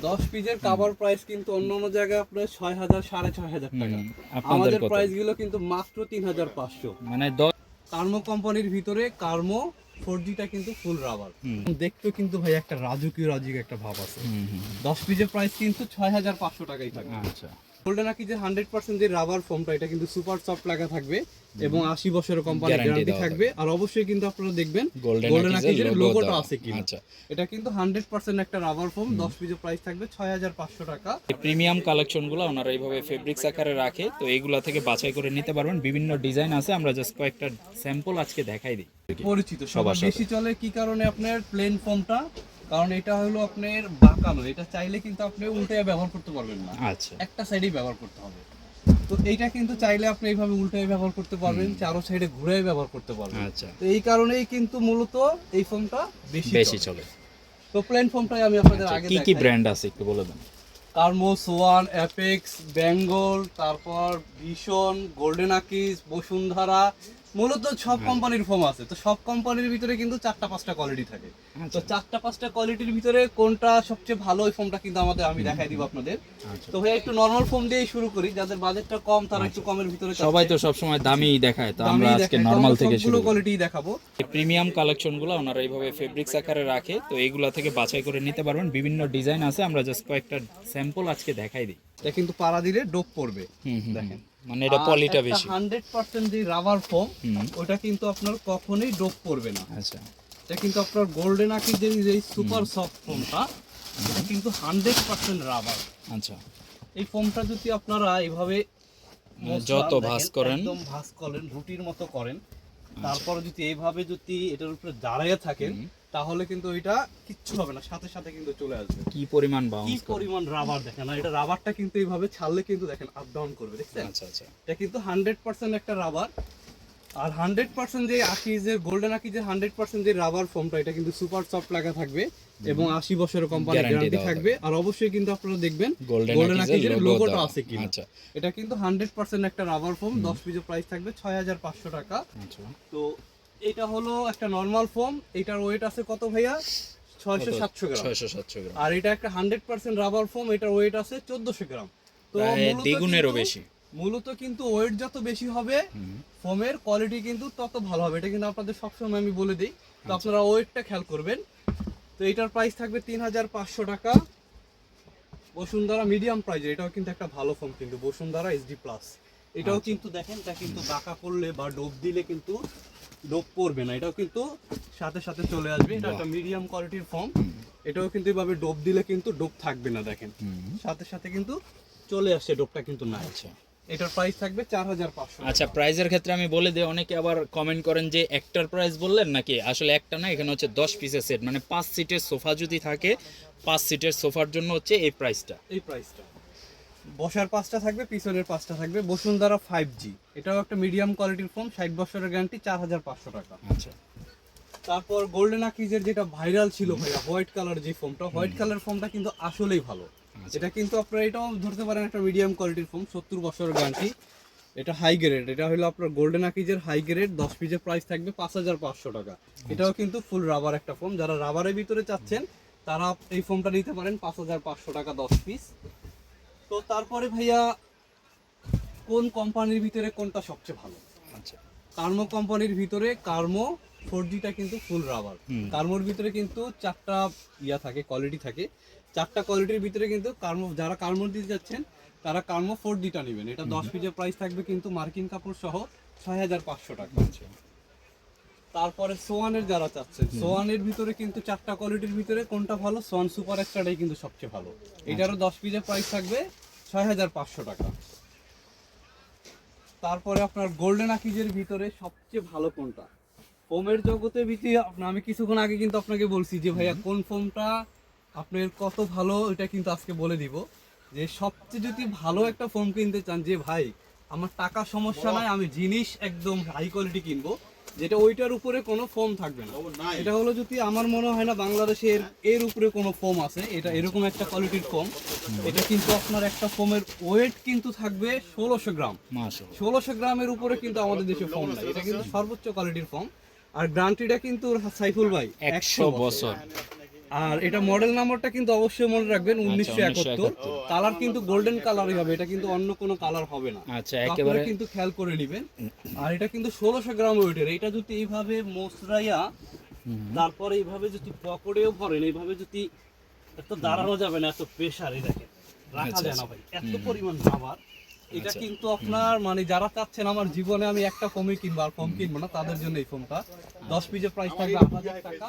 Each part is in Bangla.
10 পিসের কভার প্রাইস কিন্তু অন্যান্য জায়গায় আপনার 6000 6500 টাকা। আমাদের প্রাইস গুলো কিন্তু মাত্র 3500। মানে কার্মো কোম্পানির ভিতরে কার্মো 4Gটা কিন্তু ফুল রাবার। দেখতে কিন্তু ভাই একটা রাজকীয় একটা ভাব আছে। 10 পিসের প্রাইস কিন্তু 6500 টাকাই থাকবে। আচ্ছা, গোল্ডেন আকি যে 100% যে রাবার ফোমটা এটা কিন্তু সুপার সফট লাগা থাকবে এবং 80 বছরের কোম্পানি গ্যারান্টি থাকবে। আর অবশ্যই কিন্তু আপনারা দেখবেন গোল্ডেন আকি এর লোগোটা আছে কিনা। আচ্ছা, এটা কিন্তু 100% একটা রাবার ফোম। 10 পিসের প্রাইস থাকবে 6500 টাকা। প্রিমিয়াম কালেকশনগুলো ওনারা এইভাবে ফেব্রিক্স আকারে রাখে, তো এইগুলা থেকে বাছাই করে নিতে পারবেন। বিভিন্ন ডিজাইন আছে, আমরা জাস্ট কয়েকটা স্যাম্পল আজকে দেখাই দিই। পরিচিত সবার বেশি চলে কি কারণে আপনার প্লেন ফোমটা, কারণ এটা হলো আপনার বাঁকানো, এটা চাইলে কিন্তু আপনি উল্টে ব্যবহার করতে পারবেন না। আচ্ছা, একটা সাইডেই ব্যবহার করতে হবে। তো এইটা কিন্তু চাইলে আপনি এইভাবে উল্টে ব্যবহার করতে পারবেন, চারো সাইডে ঘুরে ব্যবহার করতে পারবেন। আচ্ছা, তো এই কারণেই কিন্তু মূলত এই ফোমটা বেশি চলে। তো প্লেন ফোমটাই আমি আপনাদের আগে কি কি ব্র্যান্ড আছে একটু বলে দেন। কার্মো, সোয়ান, অ্যাপেক্স, বেঙ্গল, তারপর ভিশন, গোল্ডেন আকিস, বসুন্ধরা, মূলত সব কোম্পানির ফোম আছে। তো সব কোম্পানির ভিতরে কিন্তু 4-5টা কোয়ালিটি থাকে। তো 4-5টা কোয়ালিটির ভিতরে কোনটা সবচেয়ে ভালো ওই ফোমটা কিন্তু আমি দেখাই দিব আপনাদের। তো ভাই একটু নরমাল ফোম দিয়েই শুরু করি, যাদের বাজেটটা কম তারা একটু কমের ভিতরে সবাই তো সব সময় দামি দেখায়, তো আমরা আজকে নরমাল থেকে শুরু করি। কোয়ালিটি দেখাবো। প্রিমিয়াম কালেকশনগুলো ওনারা এইভাবে ফেব্রিক্স আকারে রাখে, তো এইগুলা থেকে বাছাই করে নিতে পারবেন। বিভিন্ন ডিজাইন আছে, আমরা জাস্ট কয়েকটা স্যাম্পল আজকে দেখাই দিই। এটা কিন্তু পাড়া দিলে ডোপ পড়বে। দেখেন মানে এটা পলিটা বেশি। 100% যে রাবার ফোম ওটা কিন্তু আপনার কখনোই ডোপ পড়বে না। আচ্ছা, এটা কিন্তু আপনার গোল্ডেন আকি যে সুপার সফট ফোমটা, এটা কিন্তু 100% রাবার। আচ্ছা, এই ফোমটা যদি আপনারা এইভাবে যত ভাঁজ করেন, একদম ভাঁজ করেন, রুটির মতো করেন, তারপর যদি এইভাবে যদি এটার উপরে দাঁড়িয়ে থাকেন, তাহলে কিন্তু এটা কিচ্ছু হবে না, সাথে সাথে কিন্তু চলে আসবে। কি পরিমাণ কি বাউন্স করে, পরিমাণ রাবার দেখেন। আর এটা রাবারটা কিন্তু এইভাবে ছাড়লে কিন্তু দেখেন আপ ডাউন করবে, দেখছেন? আচ্ছা আচ্ছা, এটা কিন্তু 100% একটা রাবার। আর 100% যে আকিজের গোল্ডেন আকিজের 100% যে রাবার ফোমটা এটা কিন্তু সুপার সফট লাগা থাকবে এবং 80 বছরের কোম্পানি গ্যারান্টি থাকবে। আর অবশ্যই কিন্তু আপনারা দেখবেন গোল্ডেন আকিজের লোগোটা আছে কিনা। আচ্ছা, এটা কিন্তু 100% একটা রাবার ফোম। 10 পিসের প্রাইস থাকবে 6500 টাকা। আচ্ছা, তো এটা হলো একটা নরমাল ফোম। এটার ওয়েট আছে কত ভাইয়া? 600-700 গ্রাম। 600-700 গ্রাম। আর এটা একটা 100% রাবার ফোম, এটার ওয়েট আছে 1400 গ্রাম। তো দ্বিগুণেরও বেশি। মূলত কিন্তু ওয়েট যত বেশি হবে ফোমের কোয়ালিটি কিন্তু তত ভালো হবে। এটা কিন্তু আপনাদের সবসময় আমি বলে দিই। তো আপনারা ওয়েটটা খেয়াল করবেন। তো এটার প্রাইস থাকবে 3500 টাকা। বসুন্ধরা মিডিয়াম প্রাইজের, এটাও কিন্তু একটা ভালো ফোম কিন্তু বসুন্ধরা এইচডি প্লাস। এটাও কিন্তু দেখেন, এটা কিন্তু বাঁকা করলে বা ডোপ দিলে কিন্তু ডোপ পড়বে না, এটাও কিন্তু সাথে সাথে চলে আসবে। এটা একটা মিডিয়াম কোয়ালিটির ফোম। এটাও কিন্তু এভাবে ডোপ দিলে কিন্তু ডোপ থাকবে না, দেখেন সাথে সাথে কিন্তু চলে আসছে, ডোপটা কিন্তু না। আচ্ছা, এটার প্রাইস থাকবে 4500। আচ্ছা, প্রাইজের ক্ষেত্রে আমি বলে দিই, অনেকে আবার কমেন্ট করেন যে একটার প্রাইস বললেন নাকি, আসলে একটা না, এখানে হচ্ছে 10 পিসের সেট, মানে 5 সিটের সোফা যদি থাকে 5 সিটের সোফার জন্য হচ্ছে এই প্রাইসটা। এই প্রাইসটা বসার 5টা থাকবে, পিছনের 5টা থাকবে। বসুন্ধরা 5G, এটাও একটা মিডিয়াম কোয়ালিটির ফোম, 60 বছরের গ্যারান্টি, 4500 টাকা। আচ্ছা, তারপর গোল্ডেন আকিজের যেটা ভাইরাল ছিল ভাইয়া, হোয়াইট কালার যে ফোমটা, হোয়াইট কালার ফোমটা কিন্তু আসলেই ভালো। এটা কিন্তু আপনারা এটাও ধরতে পারেন একটা মিডিয়াম কোয়ালিটির ফোম, 70 বছরের গ্যারান্টি। এটা হাই গ্রেড, এটা হলো আপনার গোল্ডেন আকিজের হাই গ্রেড। 10 পিসের প্রাইস থাকবে 5500 টাকা। এটাও কিন্তু ফুল রাবার একটা ফোম, যারা রাবারের ভিতরে চাচ্ছেন তারা এই ফোমটা নিতে পারেন 5500 টাকা 10 পিস। তো তারপরে ভাইয়া কোন কোম্পানির ভিতরে কোনটা সবচেয়ে ভালো? আচ্ছা, কার্মো কোম্পানির ভিতরে কার্মো 4Gটা কিন্তু ফুল রাবার। কার্মোর ভিতরে কিন্তু 4টা থাকে, কোয়ালিটি থাকে। 4টা কোয়ালিটির ভিতরে কিন্তু কার্মো, যারা কার্মোর দিতে যাচ্ছেন তারা কার্মো 4Gটা নেবেন। এটা 10 পিসের প্রাইস থাকবে কিন্তু মার্কিন কাপড় সহ 6500 টাকা। তারপরে সোয়ানের যারা চাচ্ছেন, সোয়ানের ভিতরে কিন্তু 4টা কোয়ালিটির ভিতরে কোনটা ভালো? সোয়ান সুপার এক্সট্রাটাই কিন্তু সবচেয়ে ভালো। এটারও 10 পিসের প্রাইস থাকবে 6500 টাকা। তারপরে আপনার গোল্ডেন আকিজের ভিতরে সবচেয়ে ভালো কোনটা? ফোমের জগতে আমি কিছুক্ষণ আগে কিন্তু আপনাকে বলছি যে ভাইয়া কোন ফোমটা আপনার কত ভালো, এটা কিন্তু আজকে বলে দিব। যে সবচেয়ে যদি ভালো একটা ফোম কিনতে চান, যে ভাই আমার টাকা সমস্যা নাই, আমি জিনিস একদম হাই কোয়ালিটি কিনবো, যেটা ওইটার উপরে কোনো ফোম থাকবে না, এটা হলো যদি আমার মনে হয় না বাংলাদেশে এর উপরে কোনো ফোম আছে। এটা এরকম একটা কোয়ালিটির ফোম। এটা কিন্তু আপনার একটা ফোমের ওয়েট কিন্তু থাকবে 1600 গ্রাম। 1600 গ্রামের উপরে কিন্তু আমাদের দেশে ফোম নাই। এটা কিন্তু সর্বোচ্চ কোয়ালিটির ফোম। আর গ্যারান্টিটা কিন্তু সাইফুল ভাই 100 বছর। আর এটা মডেল নাম্বারটা কিন্তু অবশ্যই মনে রাখবেন 1971। 1971 কালার কিন্তু গোল্ডেন কালারই হবে, এটা কিন্তু অন্য কোনো কালার হবে না। আচ্ছা, তো একেবারে আপনারা কিন্তু খেয়াল করে নেবেন। আর এটা কিন্তু 1600 গ্রাম ওয়েটের। এটা যদি এইভাবে মোসরাইয়া তারপরে এইভাবে যদি পকড়েও ভরেন, এইভাবে যদি এত দাঁড়ানো যাবে না, এত প্রেসারে দেখেন রাখা আচ্ছা, যায় না ভাই, এত পরিমাণ খাবার। এটা আচ্ছা। কিন্তু আপনার মানে যারা চাচ্ছেন আমার জীবনে আমি একটা ফোমই কিনবো আর ফোম কিনবো না, তাদের জন্য এই ফোমটা 10 পিসের প্রাইস থাকবে 8000 টাকা।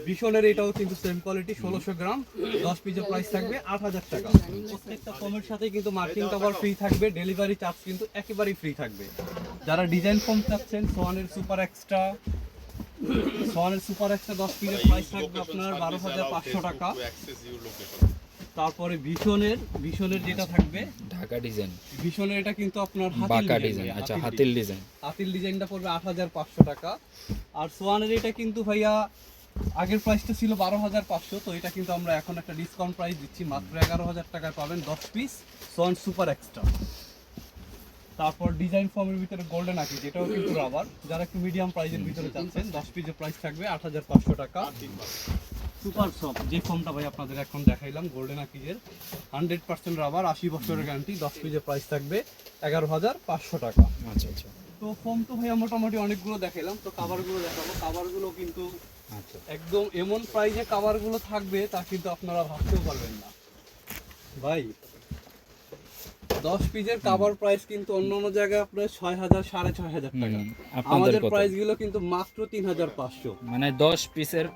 ভীষণের এটাও কিন্তু সেম কোয়ালিটি 1600 গ্রাম, 10 পিসের প্রাইস থাকবে 8000 টাকা। প্রত্যেকটা ফোমের সাথে কিন্তু মার্কিং কভার ফ্রি থাকবে, ডেলিভারি চার্জ কিন্তু একেবারেই ফ্রি থাকবে। যারা ডিজাইন ফোম চাচ্ছেন সোয়ানের সুপার এক্সট্রা, সোয়ানের সুপার এক্সট্রা 10 পিসের প্রাইস থাকবে আপনার 12500 টাকা। তারপরে ভীষণের যেটা থাকবে ঢাকা ডিজাইন, ভীষণের এটা কিন্তু আপনার বাঁকা ডিজাইন, আচ্ছা হাতিল ডিজাইন, হাতিল ডিজাইনটা পড়বে 8500 টাকা। আর সোয়ানের এটা কিন্তু ভাইয়া আগের প্রাইসটা ছিল 12500, তো এটা কিন্তু আমরা এখন একটা ডিসকাউন্ট প্রাইস দিচ্ছি, মাত্র 11000 টাকায় পাবেন 10 পিস সোয়ান সুপার এক্সট্রা। তারপর ডিজাইন ফর্মের ভিতরে গোল্ডেন আকি, যেটাও কিন্তু রাবার, যারা একটু মিডিয়াম প্রাইসের ভিতরে চাচ্ছেন 10 পিসের প্রাইস থাকবে 8500 টাকা। সুপার সফট যে ফর্মটা ভাই আপনাদের এখন দেখাইলাম গোল্ডেন আকিজের 100% রাবার, 80 বছরের গ্যারান্টি, 10 পিসের প্রাইস থাকবে 11500 টাকা। আচ্ছা আচ্ছা তো ফোম তো ভাইয়া মোটামুটি অনেকগুলো দেখাইলাম, তো কাভারগুলো দেখাবো। কাভারগুলো কিন্তু আচ্ছা একদম এমন প্রাইজে কাভারগুলো থাকবে তা কিন্তু আপনারা ভাবতেও পারবেন না ভাই। 10 পিসের কাভার প্রাইস কিন্তু অন্য অন্য জায়গায় আপনার 6000 6500 টাকা, আপনাদের আমাদের কত? প্রাইস গুলো কিন্তু মাত্র 3500। মানে 10 পিসের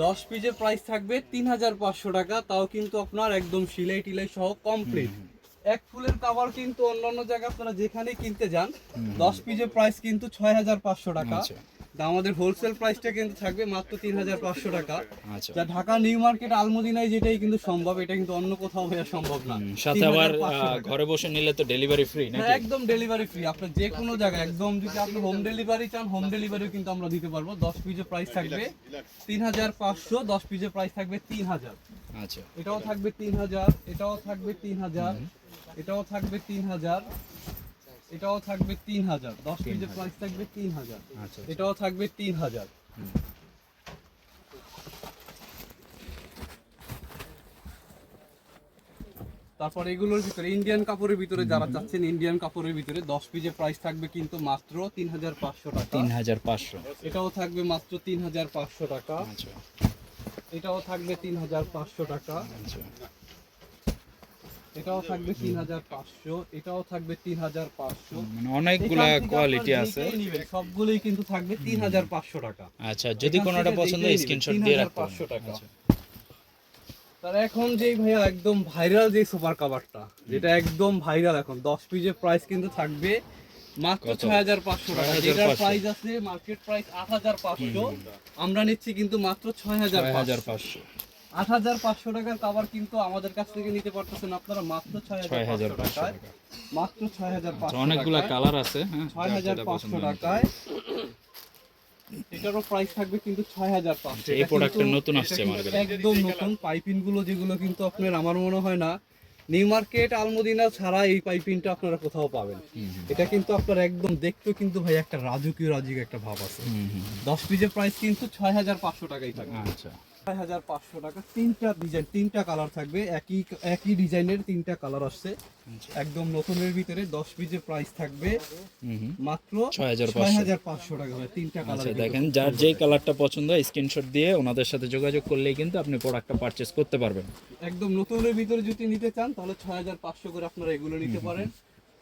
10 পিসের প্রাইস থাকবে 3500 টাকা, তাও কিন্তু আপনার একদম সিলাই টিলাই সহ কমপ্লিট। এক ফুলের কাভার কিন্তু অন্যান্য জায়গায় আপনারা যেখানে কিনতে যান 10 পিসের প্রাইস কিন্তু 6500 টাকা। আচ্ছা তা আমাদের হোলসেল প্রাইসটা কিন্তু থাকবে মাত্র 3500 টাকা। আচ্ছা, যা ঢাকা নিউ মার্কেট আলমদিনায় যেটাই কিন্তু সম্ভব, এটা কিন্তু অন্য কোথাও ভাইয়া সম্ভব না। সাথে আবার 3500 টাকা। ঘরে বসে নিলে তো ডেলিভারি ফ্রি নাকি? হ্যাঁ, একদম ডেলিভারি ফ্রি। আপনি যে কোনো জায়গায় একদম যদি আপনি হোম ডেলিভারি চান, হোম ডেলিভারিও কিন্তু আমরা দিতে পারবো। 10 পিসের প্রাইস থাকবে 3500, 10 পিসের প্রাইস থাকবে 3000। আচ্ছা এটাও থাকবে 3000, এটাও থাকবে 3000, এটাও থাকবে 3000, এটাও থাকবে 3000, 10 পিসের প্রাইস থাকবে 3000, আচ্ছা এটাও থাকবে 3000। তারপর এগুলোর ভিতরে ইন্ডিয়ান কাপড়ের ভিতরে যারা চাচ্ছেন, ইন্ডিয়ান কাপড়ের ভিতরে 10 পিসের প্রাইস থাকবে কিন্তু মাত্র 3500 টাকা। 3500 এটাও থাকবে মাত্র 3500 টাকা, আচ্ছা এটাও থাকবে 3500 টাকা, আচ্ছা এটাও থাকবে 3500, এটাও থাকবে 3500। মানে অনেকগুলা এখান থেকে কোয়ালিটি আপনারা আছে। যেটাই নিবেন, সবগুলোই কিন্তু থাকবে 3500 টাকা। আচ্ছা, যদি এখান কোনোটা থেকে পছন্দ যেটাই স্ক্রিনশট নিবেন, দিয়ে রাখতে 3500 হবে। টাকা। আচ্ছা তার এখন যেই ভাইয়া একদম ভাইরাল যে সুপার কাভারটা, যেটা একদম ভাইরাল এখন 10 পিসের প্রাইস কিন্তু থাকবে মাত্র কত? 6500 টাকা। 6500 যেটার প্রাইস আছে মার্কেট প্রাইস 8500, আমরা নিচ্ছি কিন্তু মাত্র 6500। 6500 8500 টাকার কাভার কিন্তু আমাদের কাছ থেকে নিতে পারতেছেন আপনারা মাত্র 6500 টাকায়, মাত্র 6500 অনেকগুলা টাকায়, কালার আছে। হ্যাঁ, যার যেটা 6500 পছন্দ হয়। টাকায়। এটারও প্রাইস থাকবে কিন্তু 6500। এই প্রোডাক্টটা নতুন আসছে মার্কেটে। একদম নতুন পাইপিং গুলো, যেগুলো কিন্তু আপনার আমার মনে হয় না নিউ মার্কেট আলমদিনা ছাড়া এই পাইপিংটা আপনারা কোথাও পাবেন। এটা কিন্তু আপনার একদম দেখতেও কিন্তু ভাই একটা রাজকীয় একটা ভাব আছে। 10 পিসের প্রাইস কিন্তু 6500 টাকাই থাকবে। আচ্ছা 6500 টাকা। তিনটা ডিজাইন, তিনটা কালার থাকবে, একই ডিজাইনের তিনটা কালার আসছে একদম নতুনের ভিতরে। 10 পিসের প্রাইস থাকবে মাত্র 6500 টাকা ভাই, তিনটা কালার। আচ্ছা, দেখেন যার যেই কালারটা পছন্দ হয় স্ক্রিনশট দিয়ে ওনাদের সাথে যোগাযোগ করলেই কিন্তু আপনি প্রোডাক্টটা পারচেজ করতে পারবেন। একদম নতুনের ভিতরে যদি নিতে চান তাহলে 6500 করে আপনারা এগুলো নিতে পারেন।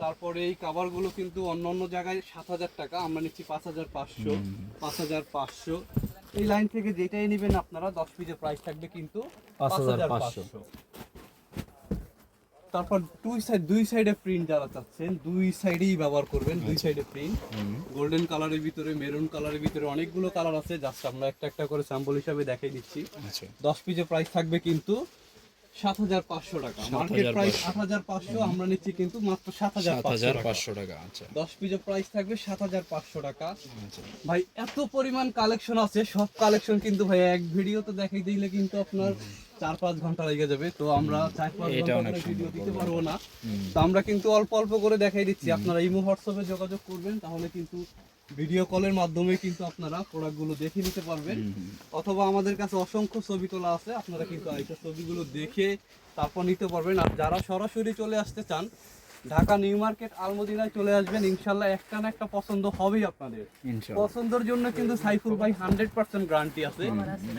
তারপরে এই কাভারগুলো কিন্তু অন্য অন্য জায়গায় 7000 টাকা, আমরা নিচ্ছি 5500, 5500। এই লাইন থেকে যেটাই নেবেন আপনারা 10 পিসের প্রাইস থাকবে কিন্তু 5500। তারপর দুই সাইডে প্রিন্ট যারা চাচ্ছেন, দুই সাইডেই ব্যবহার করবেন, দুই সাইডে প্রিন্ট। গোল্ডেন কালারের ভিতরে, মেরুন কালারের ভিতরে অনেকগুলো কালার আছে, জাস্ট আমরা একটা একটা করে স্যাম্পল হিসাবে দেখাই দিচ্ছি। আচ্ছা 10 পিসের প্রাইস থাকবে কিন্তু 7500 টাকা, মার্কেট প্রাইস 8500, আমরা নিচ্ছি কিন্তু মাত্র 7500 টাকা। আচ্ছা 10 পিসের প্রাইস থাকবে 7500 টাকা। আচ্ছা ভাই এত পরিমাণ কালেকশন আছে, সব কালেকশন কিন্তু ভাই এক ভিডিওতে দেখাই দিলে কিন্তু আপনার 4-5 ঘন্টা লেগে যাবে, তো আমরা 4-5 এটা ঘন্টা অনেক করে ভিডিও সুন্দর দিতে বললেন। পারবো না। তো আমরা কিন্তু অল্প অল্প করে দেখাই দিচ্ছি, আপনারা ইমো হোয়াটসঅ্যাপে যোগাযোগ করবেন, তাহলে কিন্তু ভিডিও কলের মাধ্যমে কিন্তু আপনারা প্রোডাক্টগুলো দেখে নিতে পারবেন, অথবা আমাদের কাছে অসংখ্য ছবি তোলা আছে, আপনারা কিন্তু এই ছবিগুলো দেখে তারপর নিতে পারবেন। আর যারা সরাসরি চলে আসতে চান, ঢাকা নিউ মার্কেট আলমদিনায় চলে আসবেন, ইনশাল্লাহ একটা না একটা পছন্দ হবেই আপনাদের। ইনশাআল্লাহ। পছন্দের জন্য কিন্তু সাইফুল ভাই 100% গ্যারান্টি আছে।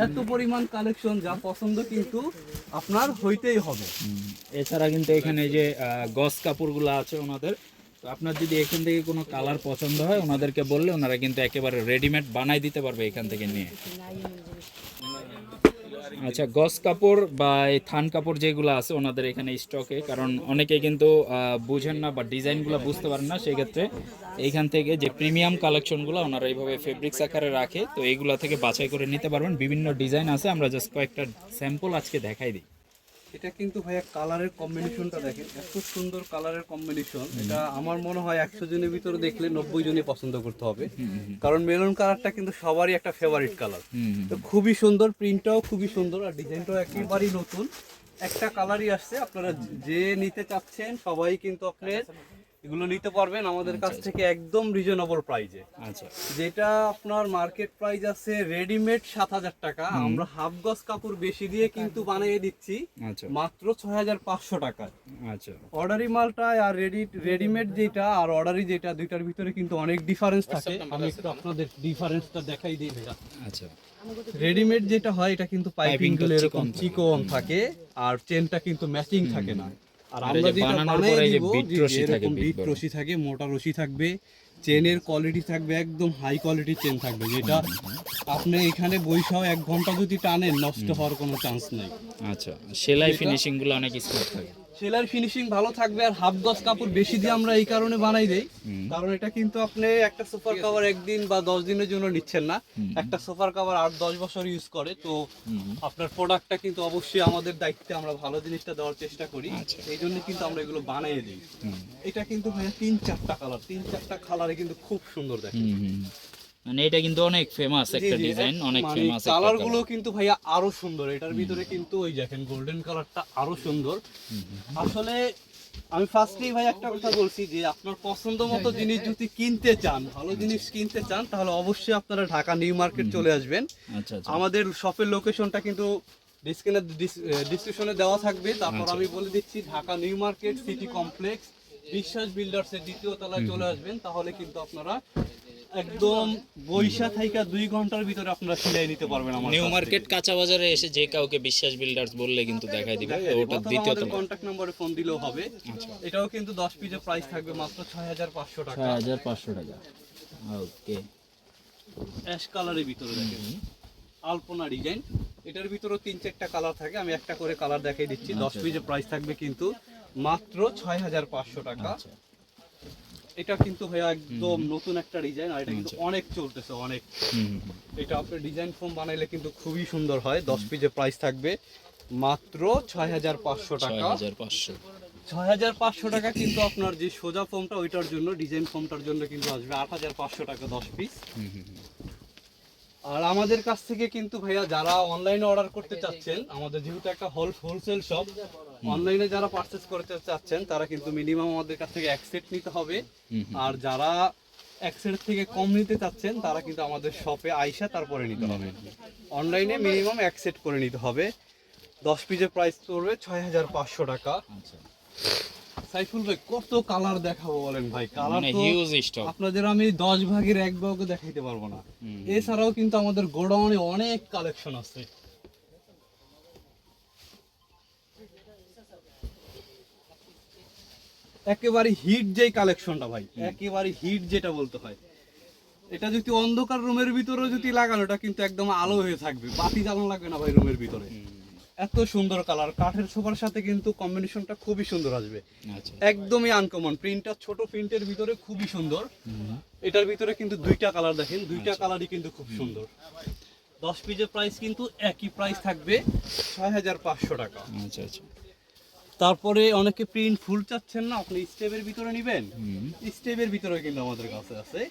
এত পরিমাণ কালেকশন, যা পছন্দ কিন্তু আপনার হইতেই হবে। এছাড়া কিন্তু এখানে যে গস কাপড়গুলো আছে ওনাদের, তো আপনার যদি এখান থেকে কোনো কালার পছন্দ হয় ওনাদেরকে বললে ওনারা কিন্তু একেবারে রেডিমেড বানাই দিতে পারবে এখান থেকে নিয়ে। আচ্ছা, গস কাপড় বা এই থান কাপড় যেগুলো আছে ওনাদের এখানে স্টকে, কারণ অনেকে কিন্তু বুঝেন না বা ডিজাইনগুলো বুঝতে পারেন না, সেক্ষেত্রে এইখান থেকে যে প্রিমিয়াম কালেকশনগুলো ওনারা এইভাবে ফেব্রিক্স আকারে রাখে, তো এইগুলো থেকে বাছাই করে নিতে পারবেন। বিভিন্ন ডিজাইন আছে, আমরা জাস্ট কয়েকটা স্যাম্পল আজকে দেখাই দিই। এটা কিন্তু ভাইয়া কালারের কম্বিনেশনটা দেখেন, এত সুন্দর কালারের কম্বিনেশন। এটা আমার মনে হয় 100 জনের ভিতরে দেখলে 90 জনই পছন্দ করতে হবে, কারণ মেরুন কালারটা কিন্তু সবারই একটা ফেভারিট কালার। তো খুবই সুন্দর, প্রিন্টটাও খুবই সুন্দর, আর ডিজাইনটাও একেবারেই নতুন। একটা কালারই আসছে, আপনারা যে নিতে চাচ্ছেন সবাই কিন্তু আপনার এগুলো নিতে পারবেন আমাদের কাছ থেকে একদম রিজনেবল প্রাইজে। আচ্ছা, যেটা আপনার মার্কেট প্রাইস আছে রেডিমেড 7000 টাকা, আমরা হাফ গজ কাপড় বেশি দিয়ে কিন্তু বানিয়ে দিচ্ছি আচ্ছা, মাত্র 6500 টাকায়। আচ্ছা, অর্ডারি মালটা আর রেডিমেড যেটা আর অর্ডারি যেটা, দুইটার ভিতরে কিন্তু অনেক ডিফারেন্স থাকে। আমি একটু আপনাদের ডিফারেন্সটা দেখাই দিই ভাইয়া। আচ্ছা। রেডিমেড যেটা হয় এটা কিন্তু পাইপিং গুলো এরকম চিকন চিকন থাকে, আর চেনটা কিন্তু ম্যাচিং থাকে না। আর আর এই আমরা যে যেটা বানানোর বানাই পরে এই যে দিব, বিট রশি থাকে, এরকম বিট বিট বড়। রশি থাকে, মোটা রশি থাকবে, চেনের কোয়ালিটি থাকবে একদম হাই কোয়ালিটির চেন থাকবে, যেটা আপনি এখানে বৈশাও 1 ঘন্টা যদি টানেন নষ্ট হওয়ার কোনো চান্স নাই। আচ্ছা, সেলাই ফিনিশিং গুলো অনেক স্মুথ থাকে। সেলার ফিনিশিং ভালো থাকবে। আর হাফ গজ কাপড় বেশি দিয়ে আমরা এই কারণে বানাই দেই, কারণ এটা কিন্তু আপনি একটা সোফার কভার একদিন বা 10 দিনের জন্য নিচ্ছেন না, একটা সোফার কভার 8-10 বছর ইউজ করে। তো আপনার প্রোডাক্টটা কিন্তু অবশ্যই আমাদের দায়িত্বে আমরা ভালো জিনিসটা দেওয়ার চেষ্টা করি, এই জন্য কিন্তু আমরা এগুলো বানিয়ে দিই। এটা কিন্তু ভাইয়া 3-4টা কালার, 3-4টা কালারে কিন্তু খুব সুন্দর দেখে। মানে এটা কিন্তু অনেক ফেমাস একটা ডিজাইন, অনেক ফেমাস একটা কালার গুলো কিন্তু ভাইয়া আরো সুন্দর। এটার ভিতরে কিন্তু ওই দেখেন গোল্ডেন কালারটা আরো সুন্দর। আসলে আমি ফার্স্টেই ভাই একটা কথা বলছি যে আপনার পছন্দ মতো জিনিস যদি কিনতে চান, ভালো জিনিস কিনতে চান, তাহলে অবশ্যই আপনারা ঢাকা নিউ মার্কেট চলে আসবেন। আচ্ছা, আচ্ছা, আমাদের শপের লোকেশনটা কিন্তু ডিসক্রিপশনে দেওয়া থাকবে। তারপর আমি বলে দিচ্ছি, Dhaka new market city complex বিশ্বাস বিল্ডার্সের 2য় তলায় চলে আসবেন, তাহলে কিন্তু আপনারা একদম বৈশা থাইকা 2 ঘন্টার ভিতরে আপনারা সিলাই নিতে পারবেন। আমার নিউ মার্কেট কাঁচা বাজারে এসে যে কাউকে বিশ্বাস বিল্ডার্স বললে কিন্তু দেখাই দিবে, ওটা দ্বিতীয় তলা। কন্টাক্ট নম্বরে ফোন দিলেও হবে। এটাও কিন্তু 10 পিসের প্রাইস থাকবে মাত্র 6500 টাকা। 6500 টাকা। ওকে, অ্যাশ কালারের ভিতরে দেখেন আলপনা ডিজাইন। এটার ভিতরেও 3-4টা কালার থাকে, আমি একটা করে কালার দেখাই দিচ্ছি। 10 পিসের প্রাইস থাকবে কিন্তু মাত্র 6500 টাকা। এটা কিন্তু ভাইয়া একদম নতুন একটা ডিজাইন, আর এটা কিন্তু অনেক চলতেছে অনেক। এটা আপনি ডিজাইন ফর্ম বানাইলে কিন্তু খুবই সুন্দর হয়। 10 পিসের প্রাইস থাকবে মাত্র 6500 টাকা। 6500 টাকা কিন্তু আপনার যে সোজা ফর্মটা ওইটার জন্য, ডিজাইন ফর্মটার জন্য কিন্তু আসবে 8500 টাকা 10 পিস। আর আমাদের কাছ থেকে কিন্তু ভাইয়া যারা অনলাইনে অর্ডার করতে চাচ্ছেন, আমাদের যেহেতু একটা হোলসেল শপ, অনলাইনে যারা পারচেজ করতে চাচ্ছেন তারা কিন্তু মিনিমাম আমাদের কাছ থেকে 1 সেট নিতে হবে। আর যারা 1 সেট থেকে কম নিতে চাচ্ছেন তারা কিন্তু আমাদের শপে আইসা তারপরে নিতে হবে। অনলাইনে মিনিমাম 1 সেট করে নিতে হবে। 10 পিসের প্রাইস পড়বে 6500 টাকা। সাইফুল ভাই কত কালার দেখাবো বলেন ভাই, কালার তো হিউজ স্টক। আপনাদের আমি 10 ভাগের 1 ভাগও দেখাইতে পারবো না। এছাড়াও কিন্তু আমাদের গোডাউনে অনেক কালেকশন আছে। একেবারে হিট যেই কালেকশনটা ভাই, একেবারে হিট যেটা বলতে হয়, এটা যদি অন্ধকার রুমের ভিতরে যদি লাগানো, এটা কিন্তু একদম আলো হয়ে থাকবে, বাতি জ্বালানো লাগবে না ভাই রুমের ভিতরে। এত সুন্দর কালার, কাঠের সোফার সাথে কিন্তু কম্বিনেশনটা খুবই সুন্দর আসবে। একদমই আনকমন, প্রিন্টটা ছোট প্রিন্টের ভিতরে খুবই সুন্দর। এটার ভিতরে কিন্তু 2টা কালার দেখেন, 2টা কালারই কিন্তু খুব সুন্দর। 10 পিসের প্রাইস কিন্তু একই প্রাইস থাকবে 6500 টাকা। আচ্ছা, আচ্ছা। তারপরে অনেকে প্রিন্ট ফুল চাচ্ছেন না, আপনি স্টেপের ভিতরে নেবেন, স্টেপের ভিতরে কিন্তু আমাদের কাছে আছে।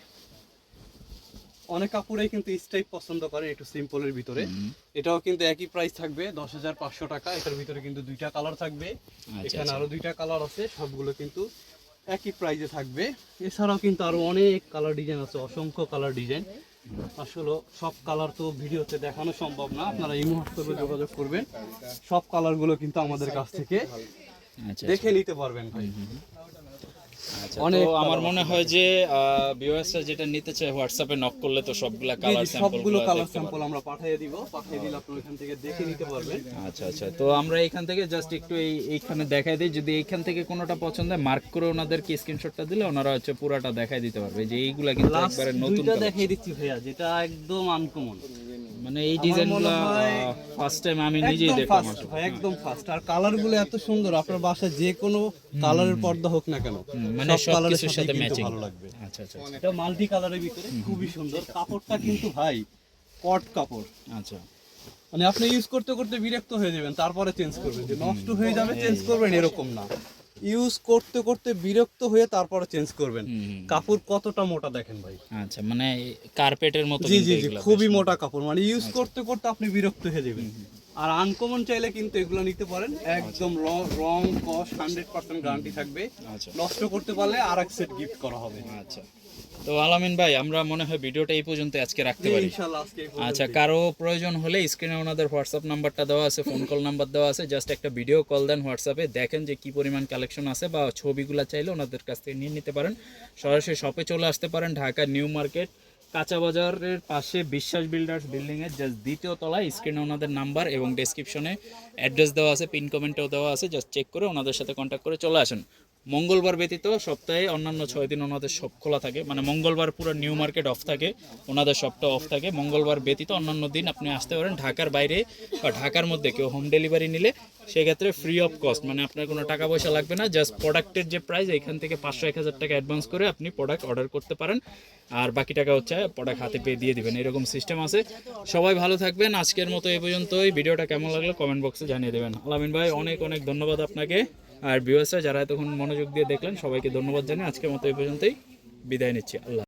অনেক কাপড়ে কিন্তু স্টেপ পছন্দ করেন একটু সিম্পলের ভিতরে। এটাও কিন্তু একই প্রাইস থাকবে 10500 টাকা। এটার ভিতরে কিন্তু 2টা কালার থাকবে, এখানে আরো 2টা কালার আছে, সবগুলো কিন্তু একই প্রাইজে থাকবে। এছাড়াও কিন্তু আরো অনেক কালার ডিজাইন আছে, অসংখ্য কালার ডিজাইন। আসলে সব কালার তো ভিডিওতে দেখানো সম্ভব না, আপনারা এই মুহূর্তে যোগাযোগ করবেন, সব কালারগুলো কিন্তু আমাদের কাছ থেকে আচ্ছা দেখে নিতে পারবেন ভাই। আচ্ছা, তো আমার মনে হয় যে ভিউয়ার্সরা যেটা নিতে চায় হোয়াটসঅ্যাপে নক করলে তো সবগুলা কালার সবগুলো কালার স্যাম্পল স্যাম্পল আমরা পাঠিয়ে দিব, পাঠিয়ে দিলে আপনি ওইখান থেকে দেখে নিতে পারবেন। আচ্ছা আচ্ছা, তো আমরা এখান থেকে জাস্ট একটু এইখানে দেখাই দিই, যদি এইখান থেকে কোনোটা পছন্দ হয় মার্ক করে ওনাদেরকে স্ক্রিনশটটা দিলে ওনারা হচ্ছে পুরাটা দেখাই দিতে পারবে যে এইগুলা কিন্তু লাস্ট একবারে নতুন দুইটা collection। দেখিয়ে দিচ্ছি ভাইয়া, যেটা একদম আনকমন, মানে এই ডিজাইনগুলো ফার্স্ট টাইম আমি নিজেই একদম দেখলাম ফার্স্ট আসলে। ভাই, একদম ফার্স্ট। আর কালারগুলো এত সুন্দর, আপনার বাসায় যে কোনো কালারের পর্দা হোক না কেন, মানে সব কালারের সবকিছুর সাথে সাথে ম্যাচিং। ভালো লাগবে। আচ্ছা আচ্ছা এটা মাল্টি কালারের ভিতরে খুবই সুন্দর, কাপড়টা কিন্তু ভাই কট কাপড়, আচ্ছা। মানে আপনি ইউজ করতে করতে বিরক্ত হয়ে যাবেন, তারপরে চেঞ্জ করবেন, যে নষ্ট হয়ে যাবে চেঞ্জ করবেন এরকম না, ইউজ করতে করতে বিরক্ত হয়ে তারপরে চেঞ্জ করবেন। কাপড় কতটা মোটা দেখেন ভাই, আচ্ছা, মানে কার্পেটের মতো জি কিন্তু জি জি, এগুলা খুবই বেশ। মোটা কাপড়, মানে ইউজ করতে করতে আপনি বিরক্ত হয়ে যাবেন। আর আনকমন চাইলে কিন্তু এগুলো নিতে পারেন, একদম রং কস 100% গ্যারান্টি থাকবে, আচ্ছা নষ্ট করতে পারলে আরেক সেট গিফট করা হবে। আচ্ছা, তো আলামিন ভাই আমরা মনে হয় ভিডিওটা এই পর্যন্ত আজকে রাখতে পারি। ইনশাআল্লাহ আজকে এই পর্যন্তই। আচ্ছা, কারো প্রয়োজন হলে স্ক্রিনে ওনাদের হোয়াটসঅ্যাপ নাম্বারটা দেওয়া আছে, ফোন কল নাম্বার দেওয়া আছে, জাস্ট একটা ভিডিও কল দেন হোয়াটসঅ্যাপে, দেখেন যে কি পরিমাণ কালেকশন আছে, বা ছবিগুলো চাইলে ওনাদের কাছ থেকে নিয়ে নিতে পারেন। সরাসরি শপে চলে আসতে পারেন, ঢাকা নিউ মার্কেট কাঁচা বাজারের পাশে বিশ্বাস বিল্ডার্স বিল্ডিংয়ের জাস্ট দ্বিতীয় তলায়। স্ক্রিনে ওনাদের নাম্বার এবং ডেসক্রিপশনে অ্যাড্রেস দেওয়া আছে, পিন কমেন্টেও দেওয়া আছে, জাস্ট চেক করে ওনাদের সাথে কন্ট্যাক্ট করে চলে আসেন। মঙ্গলবার ব্যতীত সপ্তাহে অন্যান্য 6 দিন ওনাদের শপ খোলা থাকে, মানে মঙ্গলবার পুরো নিউ মার্কেট অফ থাকে, ওনাদের শপটা অফ থাকে। মঙ্গলবার ব্যতীত অন্যান্য দিন আপনি আসতে পারেন। ঢাকার বাইরে বা ঢাকার মধ্যে কেউ হোম ডেলিভারি নিলে সেক্ষেত্রে ফ্রি অফ কস্ট, মানে আপনার কোনো টাকা পয়সা লাগবে না, জাস্ট প্রোডাক্টের যে প্রাইস এখান থেকে 500-1000 টাকা অ্যাডভান্স করে আপনি প্রোডাক্ট অর্ডার করতে পারেন, আর বাকি টাকা হচ্ছে প্রোডাক্ট হাতে পেয়ে দিয়ে দিবেন, এরকম সিস্টেম আছে। সবাই ভালো থাকবেন, আজকের মতো এই পর্যন্তই। ভিডিওটা কেমন লাগলো কমেন্ট বক্সে জানিয়ে দেবেন। আলামিন ভাই অনেক অনেক ধন্যবাদ আপনাকে, আর ভিউয়ার্সরা যারা এতক্ষণ মনোযোগ দিয়ে দেখলেন সবাইকে ধন্যবাদ জানিয়ে আজকের মতো এই পর্যন্তই বিদায় নিচ্ছি। আল্লাহ।